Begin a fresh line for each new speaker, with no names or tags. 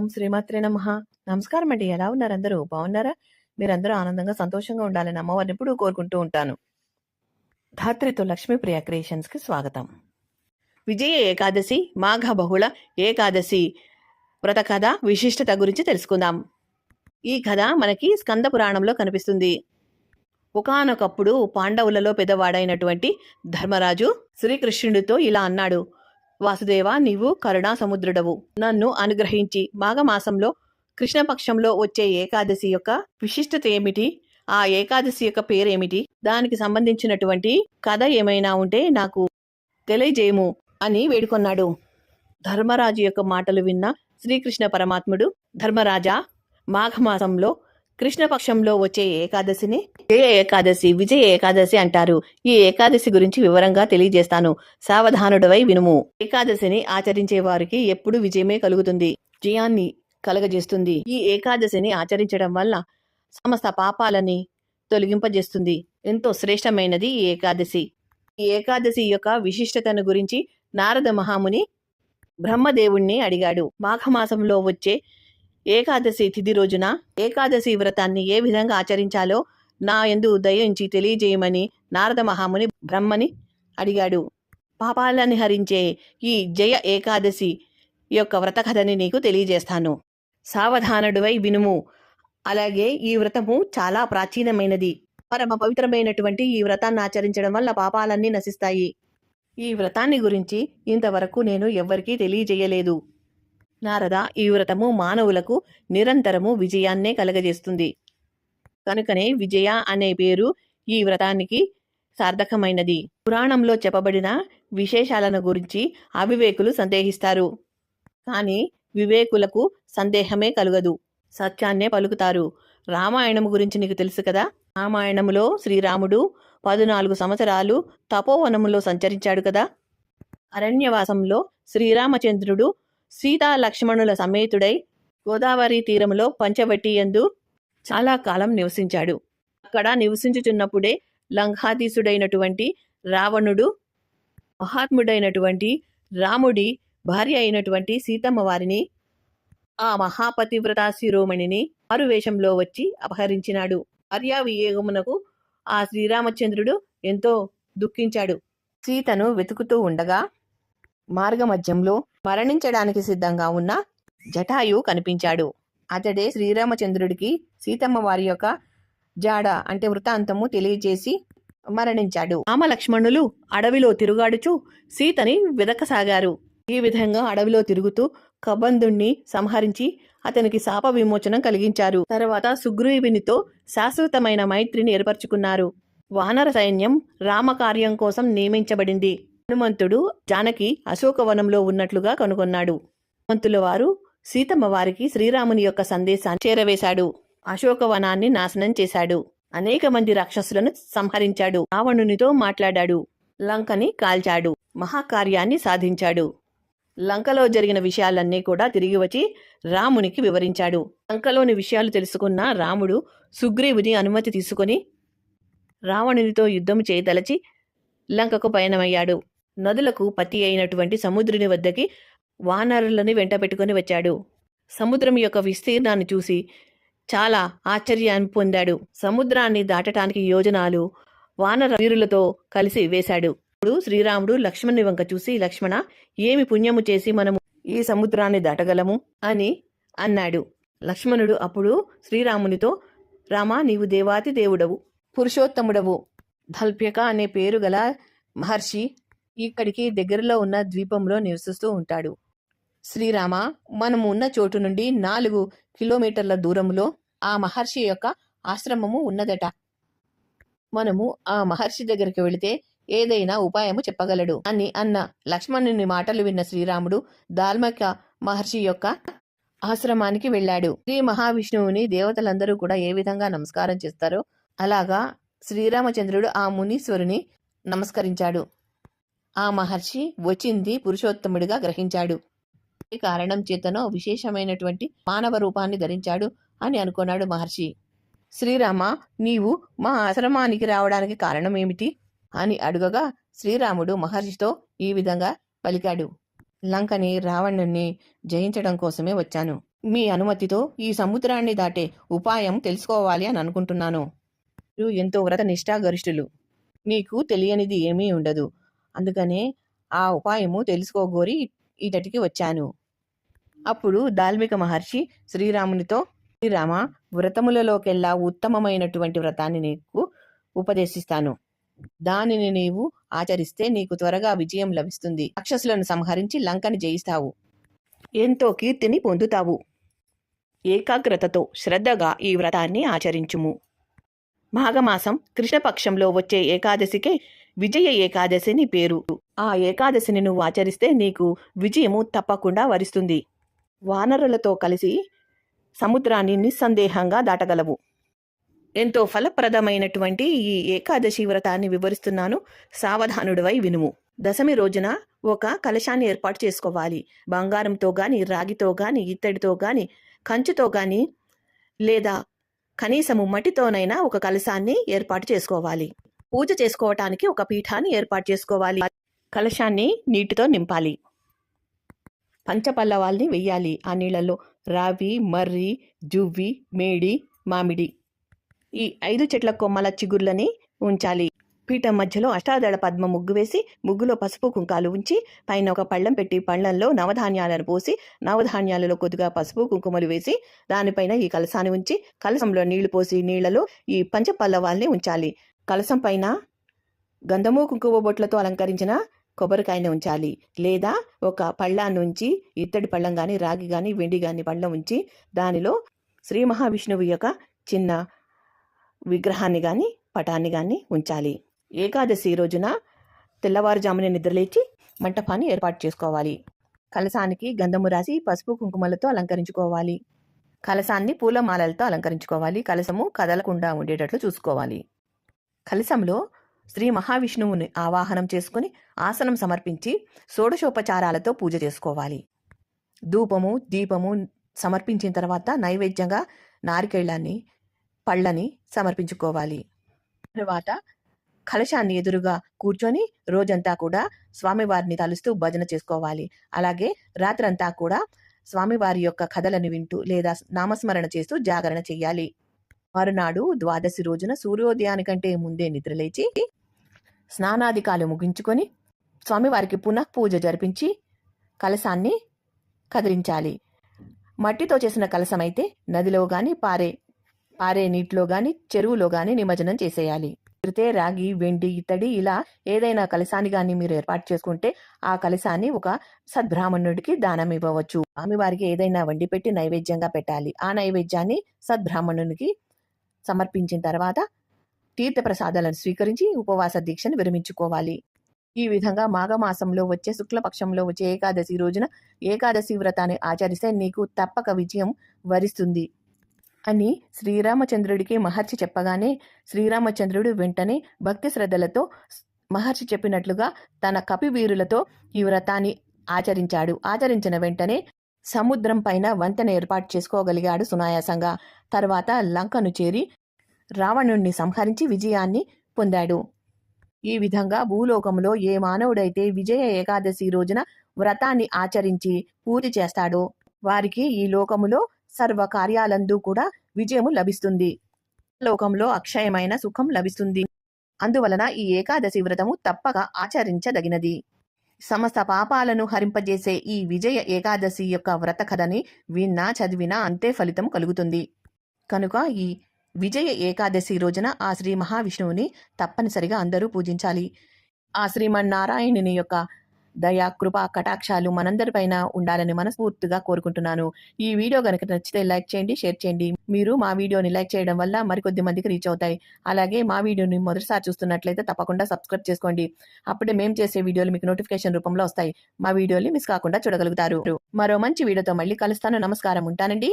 ఓం శ్రీమాత్రే నమః. నమస్కారం అండి. ఎలా ఉన్నారు అందరూ? బాగున్నారా? మీరందరూ ఆనందంగా, సంతోషంగా ఉండాలని అమ్మవారిని ఎప్పుడూ కోరుకుంటూ ఉంటాను. ధాత్రితో లక్ష్మీప్రియ క్రియేషన్స్కి స్వాగతం. విజయ ఏకాదశి, మాఘ బహుళ ఏకాదశి వ్రత కథ విశిష్టత గురించి తెలుసుకుందాం. ఈ కథ మనకి స్కంద పురాణంలో కనిపిస్తుంది. ఒకానొకప్పుడు పాండవులలో పెద్దవాడైనటువంటి ధర్మరాజు శ్రీకృష్ణుడితో ఇలా అన్నాడు: వాసుదేవ, నీవు కరుణా సముద్రుడవు. నన్ను అనుగ్రహించి మాఘమాసంలో కృష్ణపక్షంలో వచ్చే ఏకాదశి యొక్క విశిష్టత ఏమిటి, ఆ ఏకాదశి యొక్క పేరేమిటి, దానికి సంబంధించినటువంటి కథ ఏమైనా ఉంటే నాకు తెలియజేయము అని వేడుకొన్నాడు. ధర్మరాజు యొక్క మాటలు విన్న శ్రీకృష్ణ పరమాత్ముడు, ధర్మరాజా, మాఘమాసంలో కృష్ణపక్షంలో వచ్చే ఏకాదశిని జయ ఏకాదశి, విజయ ఏకాదశి అంటారు. ఈ ఏకాదశి గురించి వివరంగా తెలియజేస్తాను. సావధానుడవై వినుము. ఏకాదశిని ఆచరించే వారికి ఎప్పుడు విజయమే కలుగుతుంది, జయాన్ని కలగజేస్తుంది. ఈ ఏకాదశిని ఆచరించడం వల్ల సమస్త పాపాలని తొలగింపజేస్తుంది. ఎంతో శ్రేష్టమైనది ఈ ఏకాదశి. ఈ ఏకాదశి యొక్క విశిష్టతను గురించి నారద మహాముని బ్రహ్మదేవుణ్ణి అడిగాడు. మాఘమాసంలో వచ్చే ఏకాదశి తిథి రోజున ఏకాదశి వ్రతాన్ని ఏ విధంగా ఆచరించాలో నా యందు దయించి తెలియజేయమని నారద మహాముని బ్రహ్మని అడిగాడు. పాపాలని హరించే ఈ జయ ఏకాదశి యొక్క వ్రత కథని నీకు తెలియజేస్తాను. సావధానుడివై వినుము. అలాగే ఈ వ్రతము చాలా ప్రాచీనమైనది. పరమ పవిత్రమైనటువంటి ఈ వ్రతాన్ని ఆచరించడం వల్ల పాపాలన్నీ నశిస్తాయి. ఈ వ్రతాన్ని గురించి ఇంతవరకు నేను ఎవ్వరికీ తెలియజేయలేదు. నారద, ఈ వ్రతము మానవులకు నిరంతరము విజయాన్నే కలగజేస్తుంది. కనుకనే విజయ అనే పేరు ఈ వ్రతానికి సార్థకమైనది. పురాణంలో చెప్పబడిన విశేషాలను గురించి అవివేకులు సందేహిస్తారు. కానీ వివేకులకు సందేహమే కలుగదు, సత్యాన్నే పలుకుతారు. రామాయణం గురించి నీకు తెలుసు కదా. రామాయణములో శ్రీరాముడు 14 సంవత్సరాలు తపోవనములో సంచరించాడు కదా. అరణ్యవాసంలో శ్రీరామచంద్రుడు సీతా లక్ష్మణుల సమేతుడై గోదావరి తీరములో పంచవటి యందు చాలా కాలం నివసించాడు. అక్కడ నివసించుచున్నప్పుడే లంఘాతీసుడైనటువంటి రావణుడు మహాత్ముడైనటువంటి రాముడి భార్య అయినటువంటి సీతమ్మ వారిని, ఆ మహాపతివ్రతా శిరోమణిని మారువేషంలో వచ్చి అపహరించినాడు. భార్యా వియోగమునకు ఆ శ్రీరామచంద్రుడు ఎంతో దుఃఖించాడు. సీతను వెతుకుతూ ఉండగా మార్గమధ్యంలో మరణించడానికి సిద్ధంగా ఉన్న జటాయు కనిపించాడు. అతడే శ్రీరామచంద్రుడికి సీతమ్మ వారి యొక్క జాడ అంటే వృత్తాంతము తెలియజేసి మరణించాడు. రామలక్ష్మణులు అడవిలో తిరుగాడుచు సీతని వెదకసాగారు. ఈ విధంగా అడవిలో తిరుగుతూ కబంధుణ్ణి సంహరించి అతనికి శాప విమోచనం కలిగించారు. తర్వాత సుగ్రీవునితో శాశ్వతమైన మైత్రిని ఏర్పరచుకున్నారు. వానర సైన్యం రామకార్యం కోసం నియమించబడింది. హనుమంతుడు జానకి అశోకవనంలో ఉన్నట్లుగా కనుగొన్నాడు. హనుమంతుల వారు సీతమ్మ వారికి శ్రీరాముని యొక్క సందేశాన్ని చేరవేశాడు. అశోకవనాన్ని నాశనం చేశాడు. అనేక మంది రాక్షసులను సంహరించాడు. రావణునితో మాట్లాడాడు. లంకని కాల్చాడు. మహాకార్యాన్ని సాధించాడు. లంకలో జరిగిన విషయాలన్నీ కూడా తిరిగి వచ్చి రామునికి వివరించాడు. లంకలోని విషయాలు తెలుసుకున్న రాముడు సుగ్రీవుని అనుమతి తీసుకుని రావణునితో యుద్ధం చేయదలచి లంకకు పయనమయ్యాడు. నదులకు పతి అయినటువంటి సముద్రుని వద్దకి వానరులని వెంట పెట్టుకుని వచ్చాడు. సముద్రం యొక్క విస్తీర్ణాన్ని చూసి చాలా ఆశ్చర్యాన్ని పొందాడు. సముద్రాన్ని దాటడానికి యోజనాలు వానర వీరులతో కలిసి వేశాడు. ఇప్పుడు శ్రీరాముడు లక్ష్మణుని వంక చూసి, లక్ష్మణ, ఏమి పుణ్యము చేసి మనము ఈ సముద్రాన్ని దాటగలము అని అన్నాడు. లక్ష్మణుడు అప్పుడు శ్రీరామునితో, రామా, నీవు దేవాతి దేవుడవు, పురుషోత్తముడవు. ధల్ప్యక అనే పేరు గల మహర్షి ఇక్కడికి దగ్గరలో ఉన్న ద్వీపంలో నివసిస్తూ ఉంటాడు. శ్రీరామ, మనము ఉన్న చోటు నుండి 4 కిలోమీటర్ల దూరంలో ఆ మహర్షి యొక్క ఆశ్రమము ఉన్నదట. మనము ఆ మహర్షి దగ్గరికి వెళితే ఏదైనా ఉపాయము చెప్పగలడు అని అన్న లక్ష్మణుని మాటలు విన్న శ్రీరాముడు ధార్మిక మహర్షి యొక్క ఆశ్రమానికి వెళ్ళాడు. శ్రీ మహావిష్ణువుని దేవతలందరూ కూడా ఏ విధంగా నమస్కారం చేస్తారో అలాగా శ్రీరామచంద్రుడు ఆ మునీశ్వరుని నమస్కరించాడు. ఆ మహర్షి వచ్చింది పురుషోత్తముడిగా గ్రహించాడు. ఈ కారణం చేతనో విశేషమైనటువంటి మానవ రూపాన్ని ధరించాడు అని అనుకున్నాడు మహర్షి. శ్రీరామ, నీవు మా ఆశ్రమానికి రావడానికి కారణం ఏమిటి అని అడుగగా శ్రీరాముడు మహర్షితో ఈ విధంగా పలికాడు. లంకని రావణుణ్ణి జయించడం కోసమే వచ్చాను. మీ అనుమతితో ఈ సముద్రాన్ని దాటే ఉపాయం తెలుసుకోవాలి అని అనుకుంటున్నాను. మీరు ఎంతో వ్రత నిష్ఠాగరిష్ఠులు. మీకు తెలియనిది ఏమీ ఉండదు. అందుకనే ఆ ఉపాయము తెలుసుకోగోరి ఇటటికి వచ్చాను. అప్పుడు దాల్మిక మహర్షి శ్రీరామునితో, శ్రీరామ, వ్రతములలోకెల్లా ఉత్తమమైనటువంటి వ్రతాన్ని నీకు ఉపదేశిస్తాను. దానిని నీవు ఆచరిస్తే నీకు త్వరగా విజయం లభిస్తుంది. రాక్షసులను సంహరించి లంకని జయిస్తావు. ఎంతో కీర్తిని పొందుతావు. ఏకాగ్రతతో శ్రద్ధగా ఈ వ్రతాన్ని ఆచరించుము. మాఘమాసం కృష్ణపక్షంలో వచ్చే ఏకాదశికే విజయ ఏకాదశిని పేరు. ఆ ఏకాదశిని నువ్వు ఆచరిస్తే నీకు విజయము తప్పకుండా వరిస్తుంది. వానరులతో కలిసి సముద్రాన్ని నిస్సందేహంగా దాటగలవు. ఎంతో ఫలప్రదమైనటువంటి ఈ ఏకాదశి వ్రతాన్ని వివరిస్తున్నాను. సావధానుడివై వినుము. దశమి రోజున ఒక కలశాన్ని ఏర్పాటు చేసుకోవాలి. బంగారంతో గాని, రాగితో గాని, ఇత్తడితో గాని, కంచుతో గాని, లేదా కనీసము మట్టితోనైనా ఒక కలశాన్ని ఏర్పాటు చేసుకోవాలి. పూజ చేసుకోవటానికి ఒక పీఠాన్ని ఏర్పాటు చేసుకోవాలి. కలశాన్ని నీటితో నింపాలి. పంచపల్లవాల్ని వెయ్యాలి. ఆ నీళ్లలో రావి, మర్రి, జువ్వి, మేడి, మామిడి ఈ 5 చెట్ల కొమ్మల చిగుర్లని ఉంచాలి. పీఠం మధ్యలో అష్టాదళ పద్మ ముగ్గు వేసి ముగ్గులో పసుపు కుంకాలు ఉంచి పైన ఒక పళ్ళెం పెట్టి పళ్ళంలో నవధాన్యాలను పోసి నవధాన్యాలలో కొద్దిగా పసుపు కుంకుమలు వేసి దానిపైన ఈ కలసాన్ని ఉంచి కలసంలో నీళ్లు పోసి నీళ్లలో ఈ పంచపల్లవాల్ని ఉంచాలి. కలసం పైన గంధము కుంకుమ బొట్లతో అలంకరించిన కొబ్బరికాయని ఉంచాలి. లేదా ఒక పళ్ళాన్ని ఉంచి ఇత్తడి పళ్ళం కానీ, రాగి కానీ, వెండి కానీ పళ్ళం ఉంచి దానిలో శ్రీ మహావిష్ణువు యొక్క చిన్న విగ్రహాన్ని కానీ, పటాన్ని కానీ ఉంచాలి. ఏకాదశి రోజున తెల్లవారుజామున నిద్రలేచి మంటపాన్ని ఏర్పాటు చేసుకోవాలి. కలసానికి గంధము రాసి పసుపు కుంకుమలతో అలంకరించుకోవాలి. కలసాన్ని పూలమాలలతో అలంకరించుకోవాలి. కలసము కదలకుండా ఉండేటట్లు చూసుకోవాలి. కలసంలో శ్రీ మహావిష్ణువుని ఆవాహనం చేసుకుని ఆసనం సమర్పించి షోడశోపచారాలతో పూజ చేసుకోవాలి. ధూపము, దీపము సమర్పించిన తర్వాత నైవేద్యంగా నారికేళ్లాన్ని, పళ్ళని సమర్పించుకోవాలి. తరువాత కలశాన్ని ఎదురుగా కూర్చొని రోజంతా కూడా స్వామివారిని తలుస్తూ భజన చేసుకోవాలి. అలాగే రాత్రంతా కూడా స్వామివారి యొక్క కథలను వింటూ లేదా నామస్మరణ చేస్తూ జాగరణ చెయ్యాలి. మరునాడు ద్వాదశి రోజున సూర్యోదయానికంటే ముందే నిద్రలేచి స్నానాధికాలు ముగించుకొని స్వామివారికి పునః పూజ జరిపించి కలశాన్ని కదిలించాలి. మట్టితో చేసిన కలశం అయితే నదిలో కానీ, పారే నీటిలో కానీ, చెరువులో కానీ నిమజ్జనం చేసేయాలి. కుదిరితే రాగి, వెండి, ఇత్తడి ఇలా ఏదైనా కలశాన్ని కానీ మీరు ఏర్పాటు చేసుకుంటే ఆ కలశాన్ని ఒక సద్బ్రాహ్మణుడికి దానం ఇవ్వవచ్చు. స్వామివారికి ఏదైనా వండి పెట్టి నైవేద్యంగా పెట్టాలి. ఆ నైవేద్యాన్ని సద్బ్రాహ్మణునికి సమర్పించిన తర్వాత తీర్థప్రసాదాలను స్వీకరించి ఉపవాస దీక్షను విరమించుకోవాలి. ఈ విధంగా మాఘమాసంలో వచ్చే శుక్లపక్షంలో వచ్చే ఏకాదశి రోజున ఏకాదశి వ్రతాన్ని ఆచరిస్తే నీకు తప్పక విజయం వరిస్తుంది అని శ్రీరామచంద్రుడికి మహర్షి చెప్పగానే శ్రీరామచంద్రుడు వెంటనే భక్తి శ్రద్ధలతో మహర్షి చెప్పినట్లుగా తన కపివీరులతో ఈ వ్రతాన్ని ఆచరించాడు. ఆచరించిన వెంటనే సముద్రం పైన వంతెన ఏర్పాటు చేసుకోగలిగాడు సునాయాసంగా. తర్వాత లంకను చేరి రావణుణ్ణి సంహరించి విజయాన్ని పొందాడు. ఈ విధంగా భూలోకంలో ఏ మానవుడైతే విజయ ఏకాదశి రోజున వ్రతాన్ని ఆచరించి పూర్తి చేస్తాడో వారికి ఈ లోకములో సర్వ కార్యాలందు కూడా విజయము లభిస్తుంది. లోకంలో అక్షయమైన సుఖం లభిస్తుంది. అందువలన ఈ ఏకాదశి వ్రతము తప్పక ఆచరించదగినది. సమస్త పాపాలను హరింపజేసే ఈ విజయ ఏకాదశి యొక్క వ్రత కథని విన్నా చదివినా అంతే ఫలితం కలుగుతుంది. కనుక ఈ విజయ ఏకాదశి రోజున ఆ శ్రీ మహావిష్ణువుని తప్పనిసరిగా అందరూ పూజించాలి. ఆ శ్రీమన్నారాయణుని యొక్క దయ, కృప, కటాక్షాలు మనందరిపైన ఉండాలని మనస్ఫూర్తిగా కోరుకుంటున్నాను. ఈ వీడియో కనుక నచ్చితే లైక్ చేయండి, షేర్ చేయండి. మీరు మా వీడియోని లైక్ చేయడం వల్ల మరికొద్ది మందికి రీచ్ అవుతాయి. అలాగే మా వీడియోని మొదటిసారి చూస్తున్నట్లయితే తప్పకుండా సబ్స్క్రైబ్ చేసుకోండి. అప్పుడే మేము చేసే వీడియోలు మీకు నోటిఫికేషన్ రూపంలో వస్తాయి. మా వీడియోని మిస్ కాకుండా చూడగలుగుతారు. మరో మంచి వీడియోతో మళ్ళీ కలుస్తాను. నమస్కారం, ఉంటానండి.